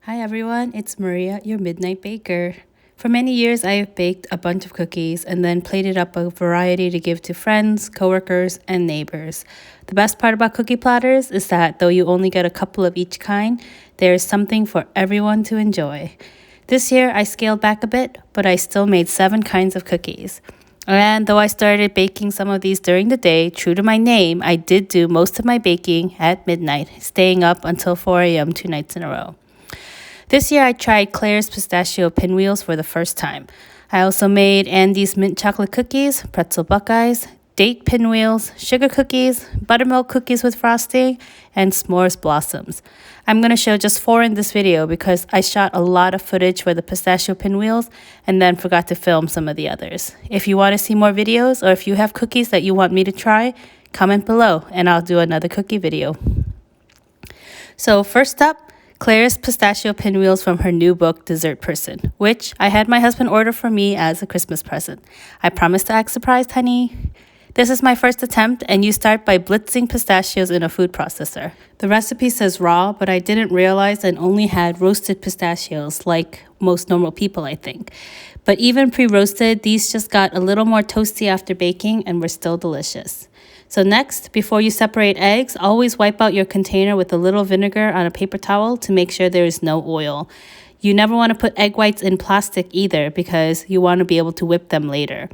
Hi everyone, it's Maria, your Midnight Baker. For many years, I have baked a bunch of cookies and then plated up a variety to give to friends, coworkers, and neighbors. The best part about cookie platters is that though you only get a couple of each kind, there is something for everyone to enjoy. This year, I scaled back a bit, but I still made 7 kinds of cookies. And though I started baking some of these during the day, true to my name, I did do most of my baking at midnight, staying up until 4 a.m. 2 nights in a row. This year I tried Claire's pistachio pinwheels for the first time. I also made Andy's mint chocolate cookies, pretzel buckeyes, date pinwheels, sugar cookies, buttermilk cookies with frosting, and s'mores blossoms. I'm going to show just 4 in this video because I shot a lot of footage for the pistachio pinwheels and then forgot to film some of the others. If you want to see more videos or if you have cookies that you want me to try, comment below and I'll do another cookie video. So first up, Claire's pistachio pinwheels from her new book, Dessert Person, which I had my husband order for me as a Christmas present. I promised to act surprised, honey. This is my first attempt, and you start by blitzing pistachios in a food processor. The recipe says raw, but I didn't realize it only had roasted pistachios, like most normal people, I think. But even pre-roasted, these just got a little more toasty after baking and were still delicious. So next, before you separate eggs, always wipe out your container with a little vinegar on a paper towel to make sure there is no oil. You never want to put egg whites in plastic either because you want to be able to whip them later.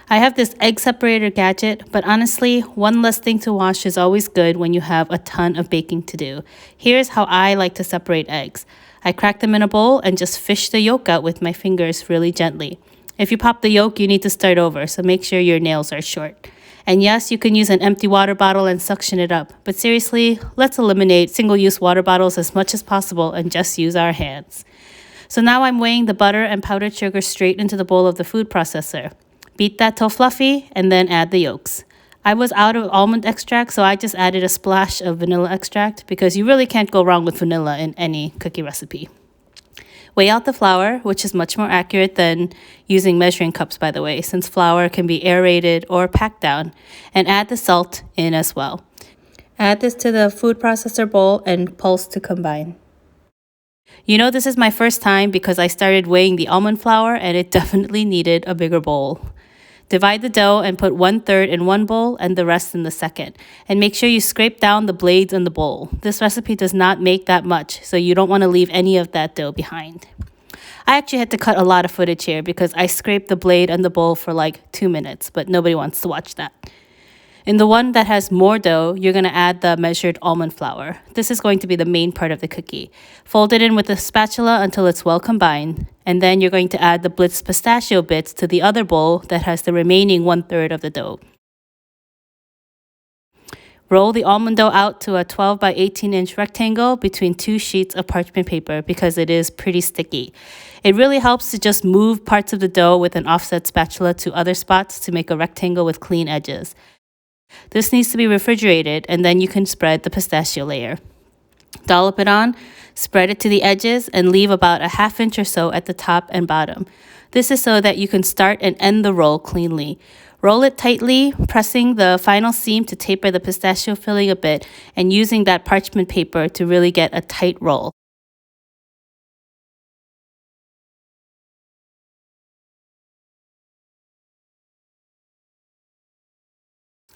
I have this egg separator gadget, but honestly, one less thing to wash is always good when you have a ton of baking to do. Here's how I like to separate eggs. I crack them in a bowl and just fish the yolk out with my fingers really gently. If you pop the yolk, you need to start over, so make sure your nails are short. And yes, you can use an empty water bottle and suction it up, but seriously, let's eliminate single-use water bottles as much as possible and just use our hands. So now I'm weighing the butter and powdered sugar straight into the bowl of the food processor. Beat that till fluffy and then add the yolks. I was out of almond extract, so I just added a splash of vanilla extract because you really can't go wrong with vanilla in any cookie recipe. Weigh out the flour, which is much more accurate than using measuring cups, by the way, since flour can be aerated or packed down, and add the salt in as well. Add this to the food processor bowl and pulse to combine. You know this is my first time because I started weighing the almond flour and it definitely needed a bigger bowl. Divide the dough and put 1/3 in one bowl and the rest in the second. And make sure you scrape down the blades in the bowl. This recipe does not make that much, so you don't want to leave any of that dough behind. I actually had to cut a lot of footage here because I scraped the blade and the bowl for like 2 minutes, but nobody wants to watch that. In the one that has more dough, you're going to add the measured almond flour. This is going to be the main part of the cookie. Fold it in with a spatula until it's well combined, and then you're going to add the blitzed pistachio bits to the other bowl that has the remaining 1/3 of the dough. Roll the almond dough out to a 12 by 18 inch rectangle between 2 sheets of parchment paper because it is pretty sticky. It really helps to just move parts of the dough with an offset spatula to other spots to make a rectangle with clean edges. This needs to be refrigerated, and then you can spread the pistachio layer. Dollop it on, spread it to the edges, and leave about a 1/2 inch or so at the top and bottom. This is so that you can start and end the roll cleanly. Roll it tightly, pressing the final seam to taper the pistachio filling a bit, and using that parchment paper to really get a tight roll.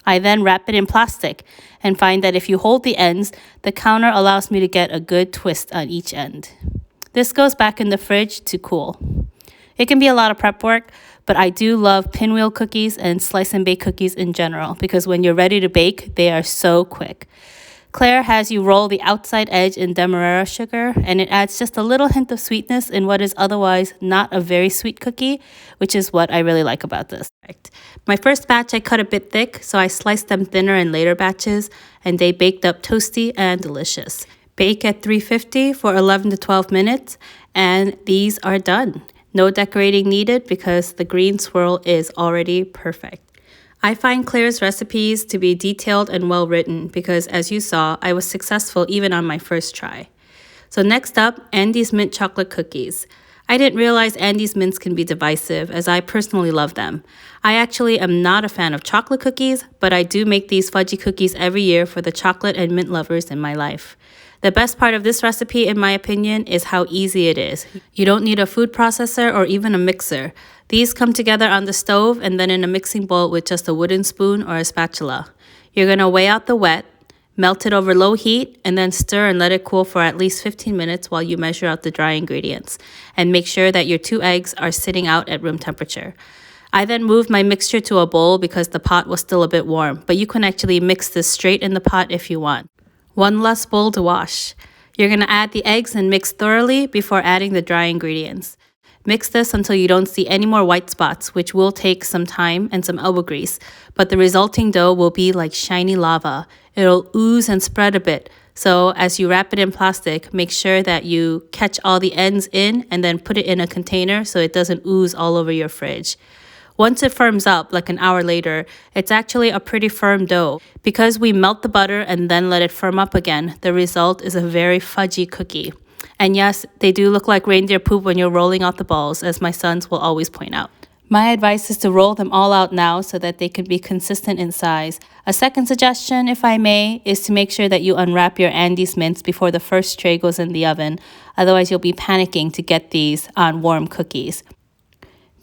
I then wrap it in plastic and find that if you hold the ends, the counter allows me to get a good twist on each end. This goes back in the fridge to cool. It can be a lot of prep work, but I do love pinwheel cookies and slice and bake cookies in general because when you're ready to bake, they are so quick. Claire has you roll the outside edge in demerara sugar, and it adds just a little hint of sweetness in what is otherwise not a very sweet cookie, which is what I really like about this. My first batch I cut a bit thick, so I sliced them thinner in later batches, and they baked up toasty and delicious. Bake at 350 for 11 to 12 minutes, and these are done. No decorating needed because the green swirl is already perfect. I find Claire's recipes to be detailed and well written because, as you saw, I was successful even on my first try. So next up, Andy's mint chocolate cookies. I didn't realize Andy's mints can be divisive, as I personally love them. I actually am not a fan of chocolate cookies, but I do make these fudgy cookies every year for the chocolate and mint lovers in my life. The best part of this recipe, in my opinion, is how easy it is. You don't need a food processor or even a mixer. These come together on the stove and then in a mixing bowl with just a wooden spoon or a spatula. You're going to weigh out the wet, melt it over low heat, and then stir and let it cool for at least 15 minutes while you measure out the dry ingredients. And make sure that your 2 eggs are sitting out at room temperature. I then moved my mixture to a bowl because the pot was still a bit warm, but you can actually mix this straight in the pot if you want. 1 less bowl to wash. You're going to add the eggs and mix thoroughly before adding the dry ingredients. Mix this until you don't see any more white spots, which will take some time and some elbow grease, but the resulting dough will be like shiny lava. It'll ooze and spread a bit, so as you wrap it in plastic, make sure that you catch all the ends in and then put it in a container so it doesn't ooze all over your fridge. Once it firms up, like an hour later, it's actually a pretty firm dough. Because we melt the butter and then let it firm up again, the result is a very fudgy cookie. And yes, they do look like reindeer poop when you're rolling out the balls, as my sons will always point out. My advice is to roll them all out now so that they can be consistent in size. A second suggestion, if I may, is to make sure that you unwrap your Andes mints before the first tray goes in the oven. Otherwise, you'll be panicking to get these on warm cookies.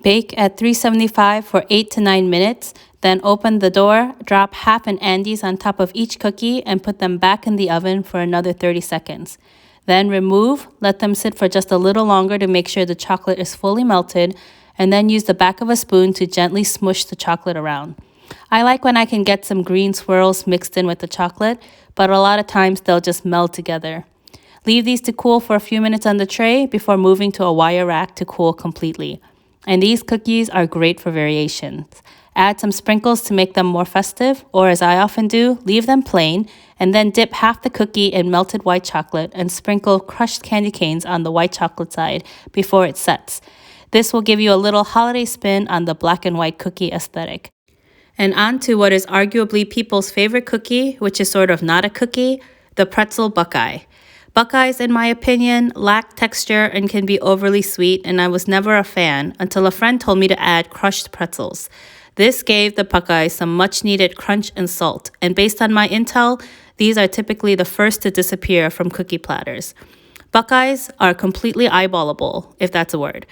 Bake at 375 for 8 to 9 minutes, then open the door, drop half an Andes on top of each cookie, and put them back in the oven for another 30 seconds. Then remove, let them sit for just a little longer to make sure the chocolate is fully melted, and then use the back of a spoon to gently smush the chocolate around. I like when I can get some green swirls mixed in with the chocolate, but a lot of times they'll just meld together. Leave these to cool for a few minutes on the tray before moving to a wire rack to cool completely. And these cookies are great for variations. Add some sprinkles to make them more festive, or as I often do, leave them plain, and then dip half the cookie in melted white chocolate and sprinkle crushed candy canes on the white chocolate side before it sets. This will give you a little holiday spin on the black and white cookie aesthetic. And on to what is arguably people's favorite cookie, which is sort of not a cookie, the pretzel buckeye. Buckeyes, in my opinion, lack texture and can be overly sweet, and I was never a fan until a friend told me to add crushed pretzels. This gave the buckeyes some much-needed crunch and salt, and based on my intel, these are typically the first to disappear from cookie platters. Buckeyes are completely eyeballable, if that's a word,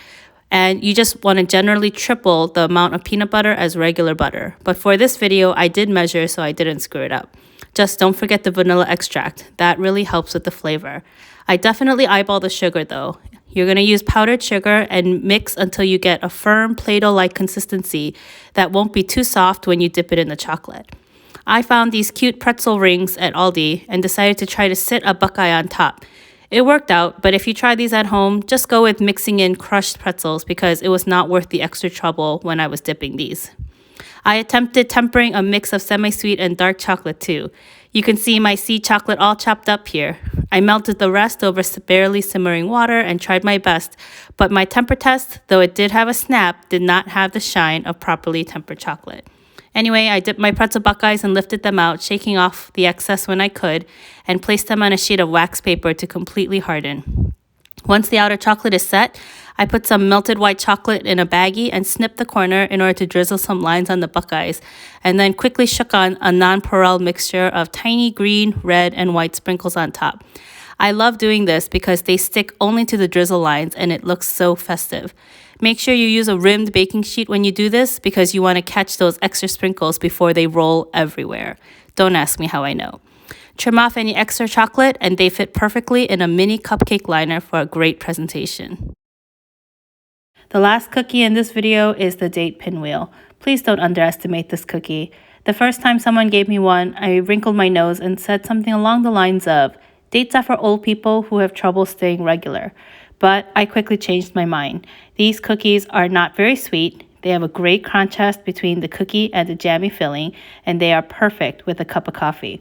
and you just want to generally triple the amount of peanut butter as regular butter. But for this video, I did measure so I didn't screw it up. Just don't forget the vanilla extract. That really helps with the flavor. I definitely eyeball the sugar though. You're going to use powdered sugar and mix until you get a firm Play-Doh-like consistency that won't be too soft when you dip it in the chocolate. I found these cute pretzel rings at Aldi and decided to try to sit a buckeye on top. It worked out, but if you try these at home, just go with mixing in crushed pretzels because it was not worth the extra trouble when I was dipping these. I attempted tempering a mix of semi-sweet and dark chocolate too. You can see my sea chocolate all chopped up here. I melted the rest over barely simmering water and tried my best, but my temper test, though it did have a snap, did not have the shine of properly tempered chocolate. Anyway, I dipped my pretzel buckeyes and lifted them out, shaking off the excess when I could, and placed them on a sheet of wax paper to completely harden. Once the outer chocolate is set, I put some melted white chocolate in a baggie and snipped the corner in order to drizzle some lines on the buckeyes, and then quickly shook on a nonpareil mixture of tiny green, red, and white sprinkles on top. I love doing this because they stick only to the drizzle lines and it looks so festive. Make sure you use a rimmed baking sheet when you do this because you want to catch those extra sprinkles before they roll everywhere. Don't ask me how I know. Trim off any extra chocolate and they fit perfectly in a mini cupcake liner for a great presentation. The last cookie in this video is the date pinwheel. Please don't underestimate this cookie. The first time someone gave me one, I wrinkled my nose and said something along the lines of, "Dates are for old people who have trouble staying regular." But I quickly changed my mind. These cookies are not very sweet. They have a great contrast between the cookie and the jammy filling, and they are perfect with a cup of coffee.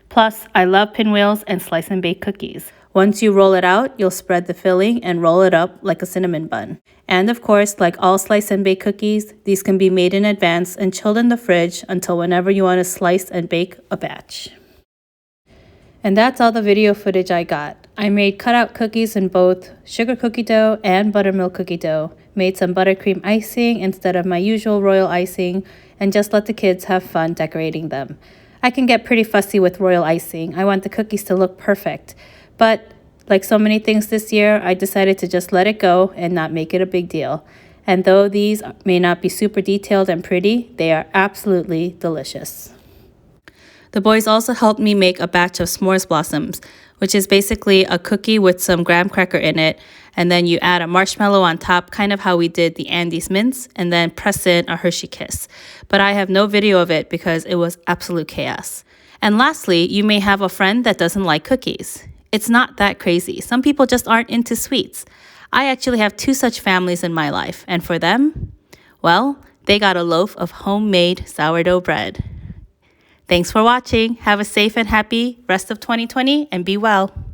Plus, I love pinwheels and slice and bake cookies. Once you roll it out, you'll spread the filling and roll it up like a cinnamon bun. And of course, like all slice and bake cookies, these can be made in advance and chilled in the fridge until whenever you want to slice and bake a batch. And that's all the video footage I got. I made cutout cookies in both sugar cookie dough and buttermilk cookie dough, made some buttercream icing instead of my usual royal icing, and just let the kids have fun decorating them. I can get pretty fussy with royal icing. I want the cookies to look perfect. But like so many things this year, I decided to just let it go and not make it a big deal. And though these may not be super detailed and pretty, they are absolutely delicious. The boys also helped me make a batch of s'mores blossoms, which is basically a cookie with some graham cracker in it, and then you add a marshmallow on top, kind of how we did the Andes mints, and then press in a Hershey Kiss. But I have no video of it because it was absolute chaos. And lastly, you may have a friend that doesn't like cookies. It's not that crazy. Some people just aren't into sweets. I actually have 2 such families in my life, and for them, well, they got a loaf of homemade sourdough bread. Thanks for watching. Have a safe and happy rest of 2020 and be well.